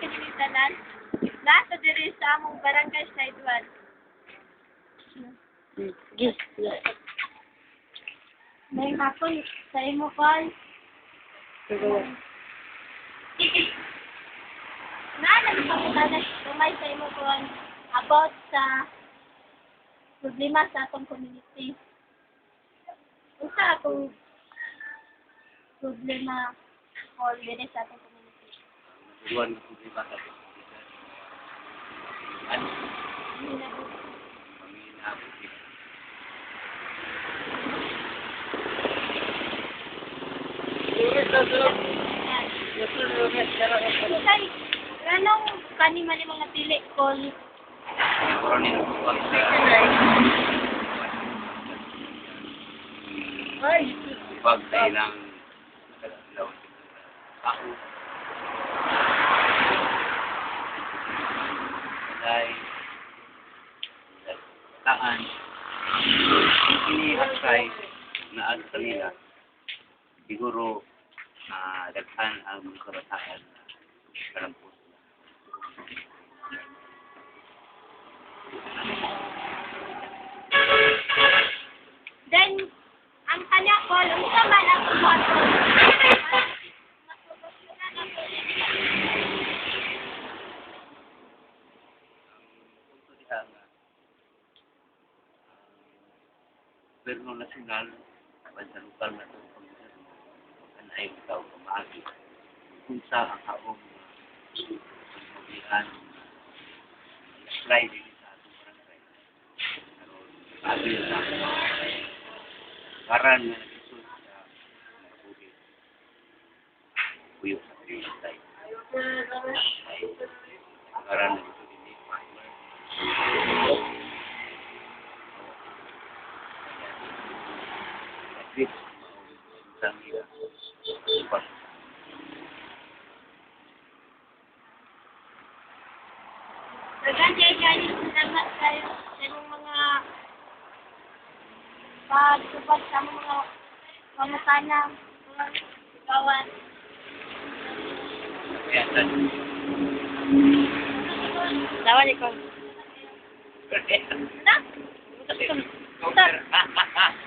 kinilitanan. Nasa diri sa among barangay side 1. Sige. May hapon sa imo kon. Nagpapitanan kumay sa imo kon about sa problema sa atong community. Unsa atong problema o diri sa atong community? Buwan ko di ba kasi. Ano? Pangina ko. Say, anong kanima ni mga pili kon Pero nito ko pag tayo ng ako ay taan ini-apply na ang kanila siguro daghan ang mga kabataan na parang po then ang kanya ko unsa man ang moto Gobyerno nasional bansa lokal na itong pagkakas ang ay ikaw pamagi kung sa ang haong pagkakas apply din sa atong barangay pero sabi sa karan na nag-isod sa bukid kuyok sa Trinitay ay karan na nag-isod din Chris, isang ila. Ipas. Nagkanya-kanya salamat kayo sa inyong mga pagtupad sa mga pangutana, mga kawan. Kaya Lawan ikaw. Na? sa